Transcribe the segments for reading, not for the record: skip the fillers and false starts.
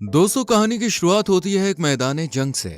दोस्तों, कहानी की शुरुआत होती है एक मैदान जंग से।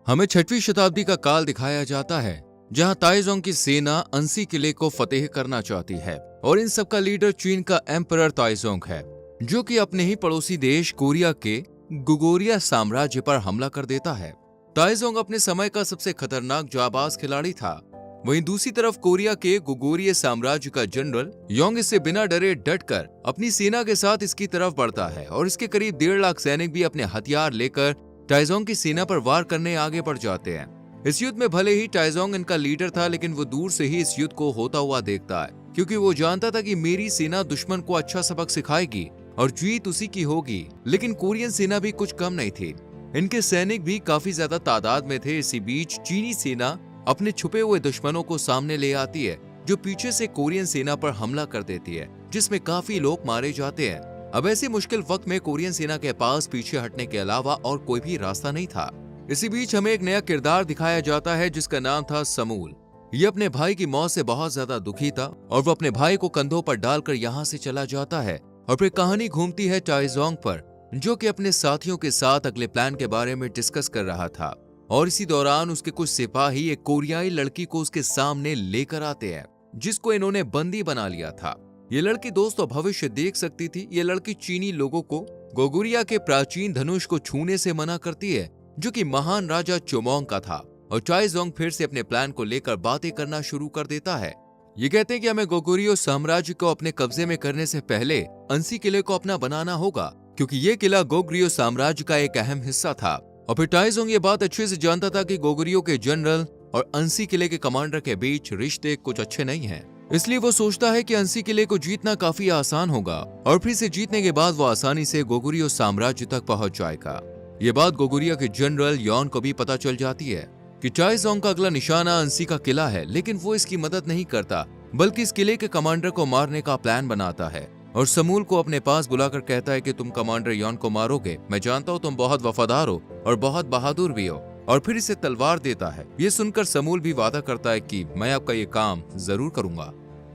हमें 6वीं शताब्दी का काल दिखाया जाता है, जहां ताइजोंग की सेना अंसी किले को फतेह करना चाहती है और इन सब का लीडर चीन का एम्परर ताइजोंग है, जो कि अपने ही पड़ोसी देश कोरिया के गोगोरिया साम्राज्य पर हमला कर देता है। ताइजोंग अपने समय का सबसे खतरनाक जाबाज खिलाड़ी था। वहीं दूसरी तरफ कोरिया के गोगोरिया साम्राज्य का जनरल योंग इससे बिना डरे डटकर अपनी सेना के साथ इसकी तरफ बढ़ता है और इसके करीब 1.5 लाख सैनिक भी अपने हथियार लेकर ताइजोंग की सेना पर वार करने आगे बढ़ जाते हैं। इस युद्ध में भले ही ताइजोंग इनका लीडर था, लेकिन वो दूर से ही इस युद्ध को होता हुआ देखता है, क्योंकि वो जानता था कि मेरी सेना दुश्मन को अच्छा सबक सिखाएगी और जीत उसी की होगी। लेकिन कोरियन सेना भी कुछ कम नहीं थी, इनके सैनिक भी काफी ज्यादा तादाद में थे। इसी बीच चीनी सेना अपने छुपे हुए दुश्मनों को सामने ले आती है, जो पीछे से कोरियन सेना पर हमला कर देती है, जिसमें काफी लोग मारे जाते हैं। अब ऐसे मुश्किल वक्त में कोरियन सेना के पास पीछे हटने के अलावा और कोई भी रास्ता नहीं था। इसी बीच हमें एक नया किरदार दिखाया जाता है, जिसका नाम था समूल। ये अपने भाई की मौत से बहुत ज्यादा दुखी था और वो अपने भाई को कंधों पर डालकर यहाँ से चला जाता है। और फिर कहानी घूमती है ताइजोंग पर, जो कि अपने साथियों के साथ अगले प्लान के बारे में डिस्कस कर रहा था। और इसी दौरान उसके कुछ सिपाही एक कोरियाई लड़की को उसके सामने लेकर आते हैं, जिसको इन्होंने बंदी बना लिया था। ये लड़की दोस्तों भविष्य देख सकती थी। ये लड़की चीनी लोगों को गोगुरिया के प्राचीन धनुष को छूने से मना करती है, जो कि महान राजा चोमोंग का था। और ताइजोंग फिर से अपने प्लान को लेकर बातें करना शुरू कर देता है। ये कहते हैं कि हमें गोगुरियो साम्राज्य को अपने कब्जे में करने से पहले अंसी किले को अपना बनाना होगा, क्योंकि ये किला गोगुरियो साम्राज्य का एक अहम हिस्सा था। और फिर ताइजोंग ये बात अच्छे से जानता था कि गोगुरियो के जनरल और अंसी किले के कमांडर के बीच रिश्ते कुछ अच्छे नहीं हैं। इसलिए वो सोचता है कि अंसी किले को जीतना काफी आसान होगा और फिर से जीतने के बाद वो आसानी से गोगुरियो साम्राज्य तक पहुंच जाएगा। ये बात गोगुरिया के जनरल योन को भी पता चल जाती है कि ताइजोंग का अगला निशाना अंसी का किला है, लेकिन वो इसकी मदद नहीं करता, बल्कि इस किले के कमांडर को मारने का प्लान बनाता है और समूल को अपने पास बुलाकर कहता है कि तुम कमांडर योन को मारोगे। मैं जानता हूँ तुम बहुत वफादार हो और बहुत बहादुर भी हो। और फिर इसे तलवार देता है। ये सुनकर समूल भी वादा करता है कि मैं आपका ये काम जरूर करूंगा।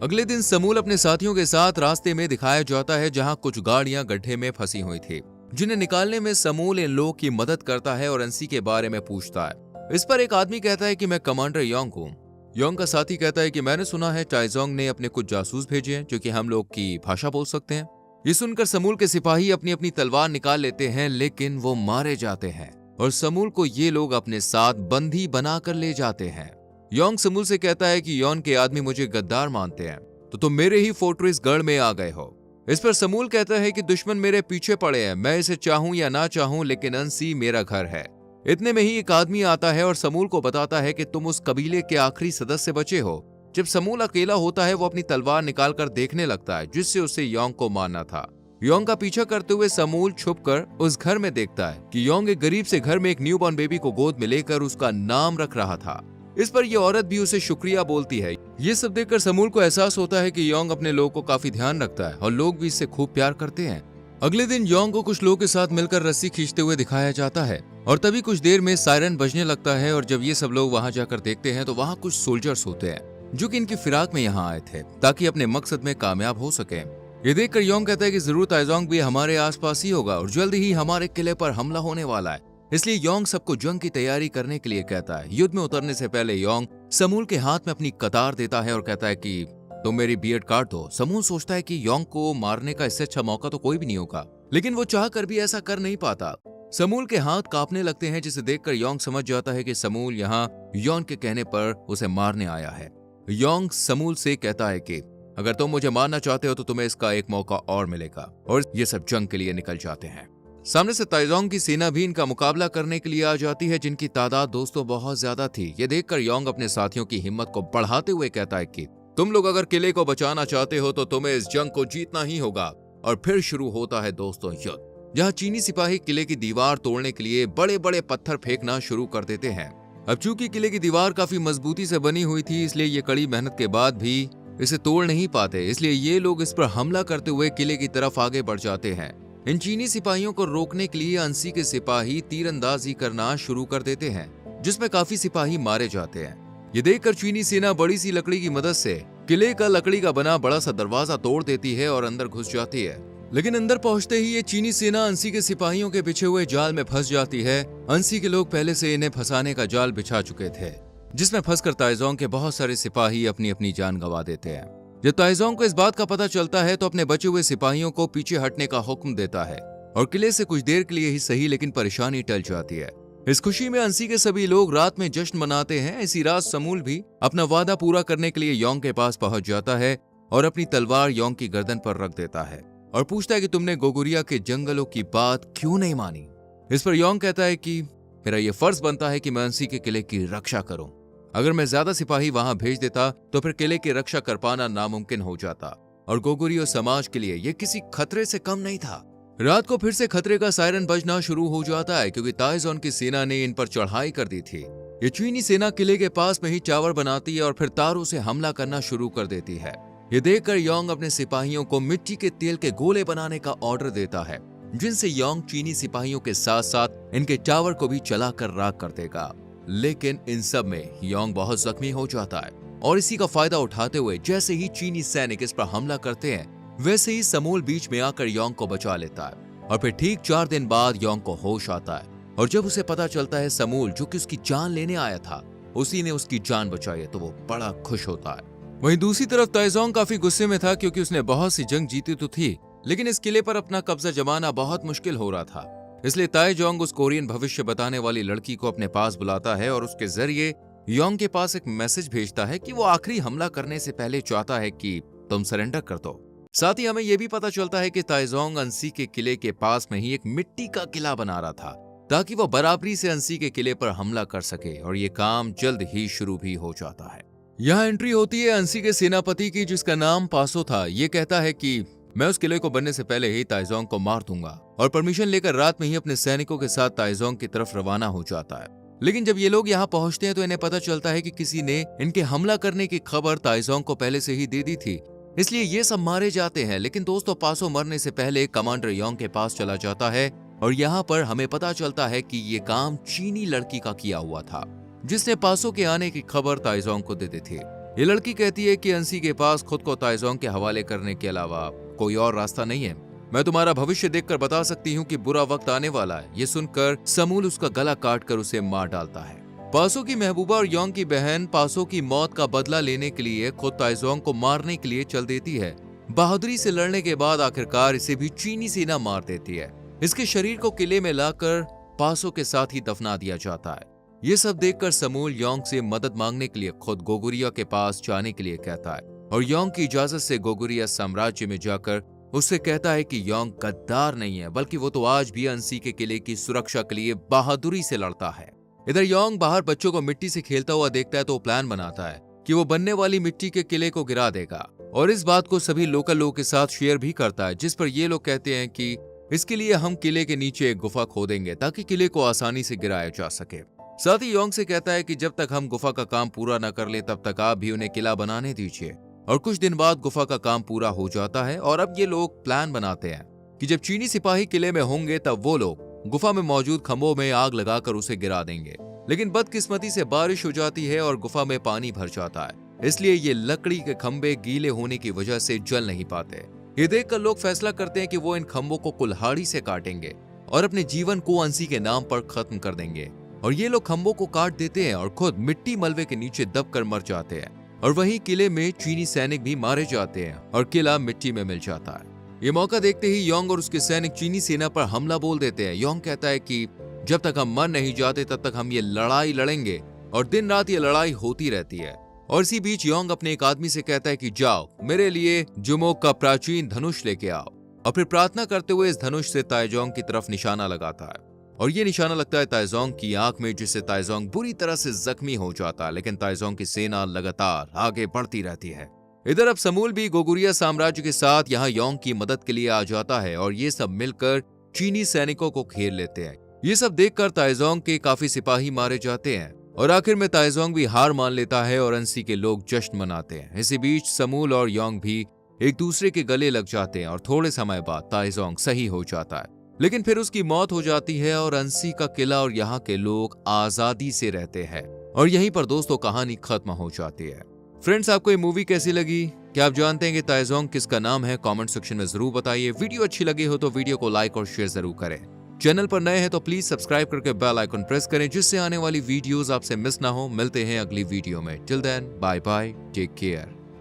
अगले दिन समूल अपने साथियों के साथ रास्ते में दिखाया जाता है, जहाँ कुछ गाड़ियां गड्ढे में फंसी हुई थी, जिन्हें निकालने में समूल इन लोगों की मदद करता है और अंसी के बारे में पूछता है। इस पर एक आदमी कहता है कि मैं कमांडर योंग हूँ। योंग का साथी कहता है कि मैंने सुना है ताइजोंग ने अपने कुछ जासूस भेजे हैं, जो कि हम लोग की भाषा बोल सकते हैं। ये सुनकर समूल के सिपाही अपनी अपनी तलवार निकाल लेते हैं, लेकिन वो मारे जाते हैं और समूल को ये लोग अपने साथ बंदी बनाकर ले जाते हैं। योंग समूल से कहता है कि योन के आदमी मुझे गद्दार मानते हैं, तो तुम मेरे ही फोर्ट्रेस गढ़ में आ गए हो। इस पर समूल कहता है कि दुश्मन मेरे पीछे पड़े हैं, मैं इसे चाहूं या ना चाहूं, लेकिन अंसी मेरा घर है। इतने में ही एक आदमी आता है और समूल को बताता है कि तुम उस कबीले के आखिरी सदस्य बचे हो। जब समूल अकेला होता है, वो अपनी तलवार निकालकर देखने लगता है, जिससे उसे योंग को मारना था। योंग का पीछा करते हुए समूल छुपकर उस घर में देखता है कि योंग एक गरीब से घर में एक न्यूबॉर्न बेबी को गोद में लेकर उसका नाम रख रहा था। इस पर यह औरत भी उसे शुक्रिया बोलती है। ये सब देखकर समूल को एहसास होता है कि योंग अपने लोगों को काफी ध्यान रखता है और लोग भी इससे खूब प्यार करते हैं। अगले दिन योंग को कुछ लोगों के साथ मिलकर रस्सी खींचते हुए दिखाया जाता है और तभी कुछ देर में सायरन बजने लगता है। और जब ये सब लोग वहां जाकर देखते हैं तो वहां कुछ सोल्जर्स होते हैं, जो कि इनकी फिराक में यहाँ आए थे ताकि अपने मकसद में कामयाब हो सके। ये देखकर योंग कहता है कि जरूर ताइजोंग भी हमारे आसपास ही होगा और जल्द ही हमारे किले पर हमला होने वाला है। इसलिए योंग सबको जंग की तैयारी करने के लिए कहता है। युद्ध में उतरने से पहले योंग समूल के हाथ में अपनी कतार देता है और कहता है कि तुम मेरी बियर्ड काट दो। समूल सोचता है कि योंग को मारने का इससे अच्छा मौका तो कोई भी नहीं होगा, लेकिन वो चाह कर भी ऐसा कर नहीं पाता। समूल के हाथ कांपने लगते हैं, जिसे देखकर योंग समझ जाता है कि समूल यहाँ योन के कहने पर उसे मारने आया है। योंग समूल से कहता है कि अगर तुम मुझे मारना चाहते हो तो तुम्हें इसका एक मौका और मिलेगा। और ये सब जंग के लिए निकल जाते हैं। सामने से ताइजोंग की सेना भी इनका मुकाबला करने के लिए आ जाती है, जिनकी तादाद दोस्तों बहुत ज्यादा थी। ये देखकर योंग अपने साथियों की हिम्मत को बढ़ाते हुए कहता है कि तुम लोग अगर किले को बचाना चाहते हो तो तुम्हें इस जंग को जीतना ही होगा। और फिर शुरू होता है दोस्तों युद्ध, जहाँ चीनी सिपाही किले की दीवार तोड़ने के लिए बड़े बड़े पत्थर फेंकना शुरू कर देते हैं। अब चूंकि किले की दीवार काफी मजबूती से बनी हुई थी, इसलिए ये कड़ी मेहनत के बाद भी इसे तोड़ नहीं पाते। इसलिए ये लोग इस पर हमला करते हुए किले की तरफ आगे बढ़ जाते हैं। इन चीनी सिपाहियों को रोकने के लिए अंसी के सिपाही तीरंदाजी करना शुरू कर देते हैं, जिसमें काफी सिपाही मारे जाते हैं। ये देखकर चीनी सेना बड़ी सी लकड़ी की मदद से किले का लकड़ी का बना बड़ा सा दरवाजा तोड़ देती है और अंदर घुस जाती है। लेकिन अंदर पहुंचते ही ये चीनी सेना अंसी के सिपाहियों के बिछे हुए जाल में फंस जाती है। अंसी के लोग पहले से इन्हें फंसाने का जाल बिछा चुके थे, जिसमें फंसकर ताइजोंग के बहुत सारे सिपाही अपनी अपनी जान गंवा देते हैं। जब ताइजोंग को इस बात का पता चलता है तो अपने बचे हुए सिपाहियों को पीछे हटने का हुक्म देता है और किले से कुछ देर के लिए ही सही लेकिन परेशानी टल जाती है। इस खुशी में अंसी के सभी लोग रात में जश्न मनाते हैं। इसी रात समूल भी अपना वादा पूरा करने के लिए योंग के पास पहुंच जाता है और अपनी तलवार योंग की गर्दन पर रख देता है और पूछता है कि तुमने गोगुरिया के जंगलों की बात क्यों नहीं मानी। इस पर योंग कहता है कि मेरा यह फर्ज बनता है कि मैं अंसी के किले की रक्षा करूं। अगर मैं ज्यादा सिपाही वहां भेज देता तो फिर किले की रक्षा कर पाना नामुमकिन हो जाता और गोगुरिया समाज के लिए यह किसी खतरे से कम नहीं था। रात को फिर से खतरे का सायरन बजना शुरू हो जाता है क्योंकि ताइजोंग की सेना ने इन पर चढ़ाई कर दी थी। ये चीनी सेना किले के पास में ही टावर बनाती है और फिर तारों से हमला करना शुरू कर देती है। ये देखकर योंग अपने सिपाहियों को मिट्टी के तेल के गोले बनाने का ऑर्डर देता है, जिनसे योंग चीनी सिपाहियों के साथ साथ इनके टावर को भी जलाकर राख कर देगा। लेकिन इन सब में योंग बहुत जख्मी हो जाता है और इसी का फायदा उठाते हुए जैसे ही चीनी सैनिक इस पर हमला करते हैं वैसे ही समूल बीच में आकर योंग को बचा लेता है और फिर ठीक 4 दिन बाद योंग को होश आता है और जब उसे पता चलता है समूल जो कि उसकी जान लेने आया था उसी ने उसकी जान बचाई है तो वो बड़ा खुश होता है। वहीं दूसरी तरफ ताइजोंग काफी गुस्से में था क्योंकि उसने बहुत सी जंग जीती तो थी लेकिन इस किले पर अपना कब्जा जमाना बहुत मुश्किल हो रहा था। इसलिए ताइजोंग उस कोरियन भविष्य बताने वाली लड़की को अपने पास बुलाता है और उसके जरिए योंग के पास एक मैसेज भेजता है कि वो आखिरी हमला करने से पहले चाहता है कि तुम सरेंडर कर दो। साथ ही हमें यह भी पता चलता है कि ताइजोंग अंसी के किले के पास में ही एक मिट्टी का किला बना रहा था ताकि वो बराबरी से अंसी के किले पर हमला कर सके और ये काम जल्द ही शुरू भी हो जाता है। यहाँ एंट्री होती है अंसी के सेनापति की जिसका नाम पासो था। ये कहता है कि मैं उस किले को बनने से पहले ही ताइजोंग को मार दूंगा और परमिशन लेकर रात में ही अपने सैनिकों के साथ ताइजोंग की तरफ रवाना हो जाता है। लेकिन जब ये लोग यहाँ पहुंचते हैं तो इन्हें पता चलता है कि किसी ने इनके हमला करने की खबर ताइजोंग को पहले से ही दे दी थी, इसलिए ये सब मारे जाते हैं। लेकिन दोस्तों पासो मरने से पहले कमांडर योंग के पास चला जाता है और यहाँ पर हमें पता चलता है कि ये काम चीनी लड़की का किया हुआ था जिसने पासो के आने की खबर ताइजोंग को दे दी थी। ये लड़की कहती है कि अंसी के पास खुद को ताइजोंग के हवाले करने के अलावा कोई और रास्ता नहीं है। मैं तुम्हारा भविष्य देखकर बता सकती हूँ कि बुरा वक्त आने वाला है। ये सुनकर समूल उसका गला काटकर उसे मार डालता है। पासो की महबूबा और योंग की बहन पासो की मौत का बदला लेने के लिए खुद ताइजोंग को मारने के लिए चल देती है। बहादुरी से लड़ने के बाद आखिरकार इसे भी चीनी सेना मार देती है। इसके शरीर को किले में लाकर पासो के साथ ही दफना दिया जाता है। ये सब देखकर समूल योंग से मदद मांगने के लिए खुद गोगुरिया के पास जाने के लिए कहता है और योंग की इजाजत से गोगुरिया साम्राज्य में जाकर उससे कहता है कि योंग गद्दार नहीं है बल्कि वो तो आज भी अंसी के किले की सुरक्षा के लिए बहादुरी से लड़ता है। इधर योंग बाहर बच्चों को मिट्टी से खेलता हुआ देखता है तो प्लान बनाता है कि वो बनने वाली मिट्टी के किले को गिरा देगा और इस बात को सभी लोकल लोगों के साथ शेयर भी करता है, जिस पर ये लोग कहते हैं कि इसके लिए हम किले के नीचे एक गुफा खोदेंगे ताकि किले को आसानी से गिराया जा सके। साथ ही योंग से कहता है कि जब तक हम गुफा का काम पूरा न कर ले तब तक आप भी उन्हें किला बनाने दीजिए। और कुछ दिन बाद गुफा का काम पूरा हो जाता है और अब ये लोग प्लान बनाते हैं कि जब चीनी सिपाही किले में होंगे तब वो लोग गुफा में मौजूद खंभों में आग लगाकर उसे गिरा देंगे। लेकिन बदकिस्मती से बारिश हो जाती है और गुफा में पानी भर जाता है, इसलिए ये लकड़ी के खंभे गीले होने की वजह से जल नहीं पाते। ये देखकर लोग फैसला करते हैं कि वो इन खंभों को कुल्हाड़ी से काटेंगे और अपने जीवन को अंसी के नाम पर खत्म कर देंगे। और ये लोग खंभों को काट देते हैं और खुद मिट्टी मलबे के नीचे दबकर मर जाते हैं और वहीं किले में चीनी सैनिक भी मारे जाते हैं और किला मिट्टी में मिल जाता है। ये मौका देखते ही योंग और उसके सैनिक चीनी सेना पर हमला बोल देते हैं। योंग कहता है कि जब तक हम मर नहीं जाते तब तक हम ये लड़ाई लड़ेंगे और दिन रात ये लड़ाई होती रहती है। और इसी बीच योंग अपने एक आदमी से कहता है कि जाओ मेरे लिए जुमोक का प्राचीन धनुष लेके आओ और फिर प्रार्थना करते हुए इस धनुष से ताइजोंग की तरफ निशाना लगाता है और ये निशाना लगता है ताइजोंग की आंख में, जिससे ताइजोंग बुरी तरह से जख्मी हो जाता है। लेकिन ताइजोंग की सेना लगातार आगे बढ़ती रहती है। इधर अब समूल भी गोगुरिया साम्राज्य के साथ यहाँ योंग की मदद के लिए आ जाता है और ये सब मिलकर चीनी सैनिकों को घेर लेते हैं। ये सब देखकर ताइजोंग के काफी सिपाही मारे जाते हैं और आखिर में ताइजोंग भी हार मान लेता है और अंसी के लोग जश्न मनाते हैं। इसी बीच समूल और योंग भी एक दूसरे के गले लग जाते हैं और थोड़े समय बाद ताइजोंग सही हो जाता है। लेकिन फिर उसकी मौत हो जाती है और अंसी का किला और यहाँ के लोग आजादी से रहते हैं और यहीं पर दोस्तों कहानी खत्म हो जाती है। फ्रेंड्स, आपको ये मूवी कैसी लगी? क्या आप जानते हैं कि ताइजोंग किसका नाम है? कमेंट सेक्शन में जरूर बताइए। वीडियो अच्छी लगी हो तो वीडियो को लाइक और शेयर जरूर करें। चैनल पर नए हैं तो प्लीज सब्सक्राइब करके बेल आइकन प्रेस करें, जिससे आने वाली वीडियोस आपसे मिस ना हो। मिलते हैं अगली वीडियो में। Till then bye bye, take care.